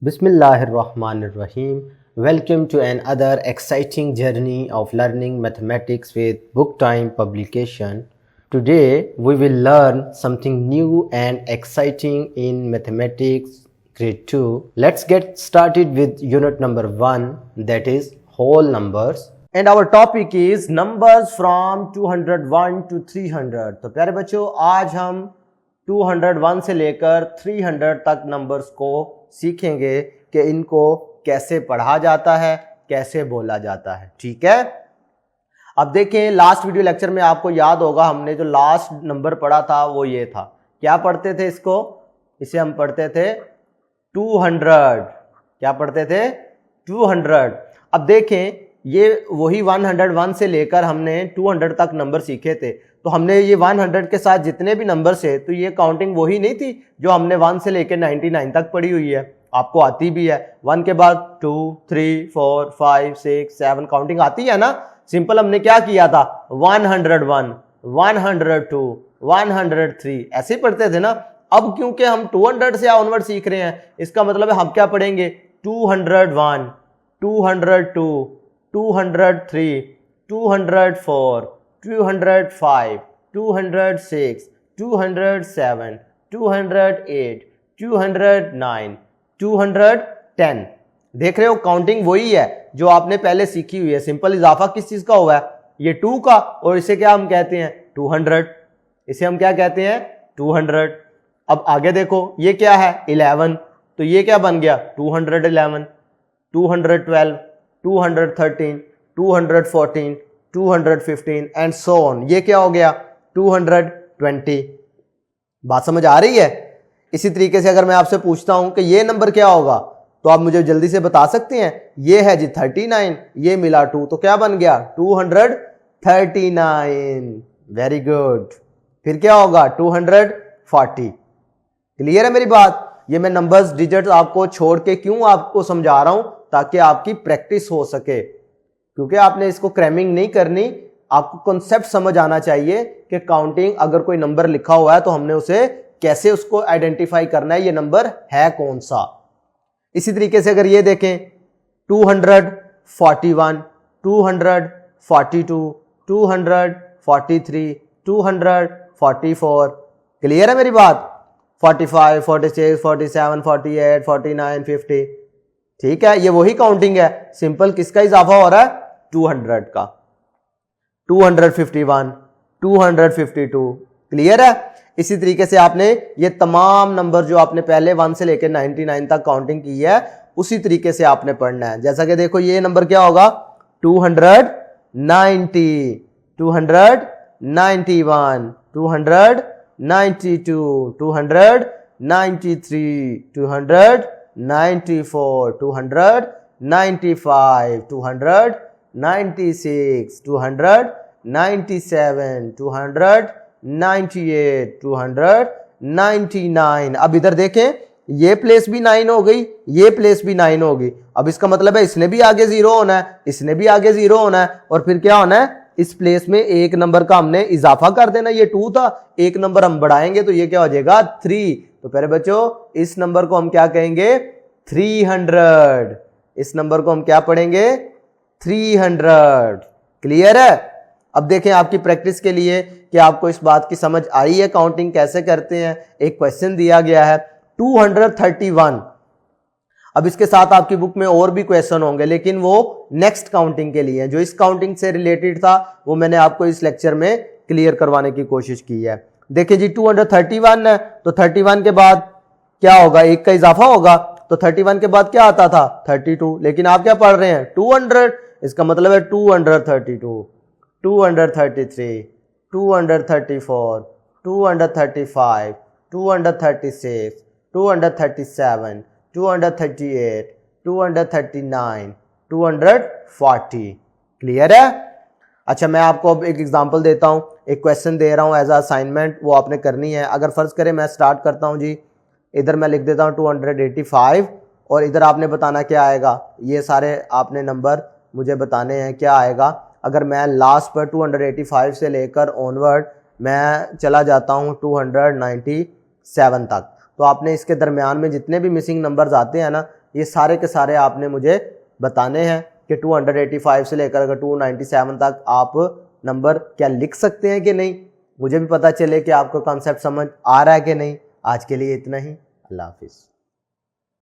Bismillahirrahmanirrahim. Welcome to another exciting journey of learning mathematics with Book Time publication. Today we will learn something new and exciting in mathematics grade 2. Let's get started with unit number 1, that is whole numbers. And our topic is numbers from 201 to 300. तो प्यारे बच्चों, आज हम 201 से लेकर 300 तक numbers को सीखेंगे कि इनको कैसे पढ़ा जाता है, कैसे बोला जाता है। ठीक है, अब देखें, लास्ट वीडियो लेक्चर में आपको याद होगा हमने जो लास्ट नंबर पढ़ा था वो ये था। क्या पढ़ते थे इसको? इसे हम पढ़ते थे 200। क्या पढ़ते थे? 200। अब देखें, ये वही 101 से लेकर हमने 200 तक नंबर सीखे थे। तो हमने ये 100 के साथ जितने भी नंबर से, तो ये काउंटिंग वही नहीं थी जो हमने 1 से लेकर 99 तक पढ़ी हुई है, आपको आती भी है। 1 के बाद 2, 3, 4, 5, 6, 7 काउंटिंग आती है ना। सिंपल हमने क्या किया था, 101, 102, 103 ऐसे ही पढ़ते थे ना। अब क्योंकि हम 200 से ऑनवर्ड सीख रहे हैं, इसका मतलब है हम क्या पढ़ेंगे, 201, 202, 203, 204, 205, 206, 207, 208, 209, 210। देख रहे हो, काउंटिंग वही है जो आपने पहले सीखी हुई है। सिंपल इजाफा किस चीज का हुआ है, ये 2 का, और इसे क्या हम कहते हैं, 200। इसे हम क्या कहते हैं, 200। अब आगे देखो, ये क्या है, 11, तो ये क्या बन गया, 211, 212, 213, 214, 215 एंड सो ऑन। ये क्या हो गया, 220। बात समझ आ रही है? इसी तरीके से अगर मैं आपसे पूछता हूं कि ये नंबर क्या होगा, तो आप मुझे जल्दी से बता सकते हैं। ये है जी 39, ये मिला 2, तो क्या बन गया, 239। Very good. फिर क्या होगा, 240। क्लियर है मेरी बात? ये मैं नंबर्स डिजिट्स आपको छोड़ के क्यों आपको समझा रहा हूं, ताकि आपकी प्रैक्टिस हो सके। क्योंकि आपने इसको क्रैमिंग नहीं करनी, आपको कॉन्सेप्ट समझ आना चाहिए कि काउंटिंग, अगर कोई नंबर लिखा हुआ है तो हमने उसे कैसे उसको आइडेंटिफाई करना है, ये नंबर है कौन सा। इसी तरीके से अगर ये देखें, 241, 242, 243, 244। क्लियर है मेरी बात? 45, 46, 47, 48, 49, 50। ठीक है, ये वही काउंटिंग है। सिंपल किसका इजाफा हो रहा है, 200 का। 251, 252। क्लियर है? इसी तरीके से आपने ये तमाम नंबर जो आपने पहले 1 से लेकर 99 तक काउंटिंग की है, उसी तरीके से आपने पढ़ना है। जैसा कि देखो, ये नंबर क्या होगा, 290, 291, 292, 293, 294, 295, 296, 297, 298, 299। अब इधर देखें, ये प्लेस भी 9 हो गई, ये प्लेस भी 9 हो गई। अब इसका मतलब है इसने भी आगे 0 होना है, इसने भी आगे 0 होना है, और फिर क्या होना है, इस प्लेस में एक नंबर का हमने इजाफा कर देना। ये 2 था, एक नंबर हम बढ़ाएंगे तो ये क्या हो जाएगा, 3। तो प्यारे बच्चों, इस नंबर को हम क्या कहेंगे, 300। इस नंबर को हम क्या पढ़ेंगे, 300। क्लियर है? अब देखें, आपकी प्रैक्टिस के लिए कि आपको इस बात की समझ आई है काउंटिंग कैसे करते हैं। एक क्वेश्चन दिया गया है 231। अब इसके साथ आपकी बुक में और भी क्वेश्चन होंगे, लेकिन वो नेक्स्ट काउंटिंग के लिए, जो इस काउंटिंग से रिलेटेड था वो मैंने आपको इस लेक्चर में क्लियर करवाने की कोशिश की है। देखिए जी, 231 है, तो 31 के बाद क्या होगा, एक का इजाफा होगा। तो 31 के बाद क्या आता था, 32। लेकिन आप क्या पढ़ रहे हैं, 200। इसका मतलब है 232, 233, 234, 235, 236, 237, 238, 239, 240। क्लियर है? अच्छा, मैं आपको अब एक एग्जांपल देता हूं, एक क्वेश्चन दे रहा हूं एज अ असाइनमेंट, वो आपने करनी है। अगर फर्ज करें मैं स्टार्ट करता हूं जी, इधर मैं लिख देता हूं 285, और इधर आपने बताना क्या आएगा। ये सारे आपने नंबर मुझे बताने हैं क्या आएगा। अगर मैं लास्ट पर 285 से लेकर ऑनवर्ड मैं चला जाता हूं 297 तक, तो आपने इसके दरमियान में जितने भी मिसिंग नंबर्स आते हैं ना, ये सारे के सारे आपने मुझे बताने हैं कि 285 से लेकर अगर 297 तक आप नंबर क्या लिख सकते हैं कि नहीं, मुझे भी पता चले कि आपको कॉन्सेप्ट समझ आ रहा है कि नहीं। आज के लिए इतना ही, अल्लाह हाफिज़।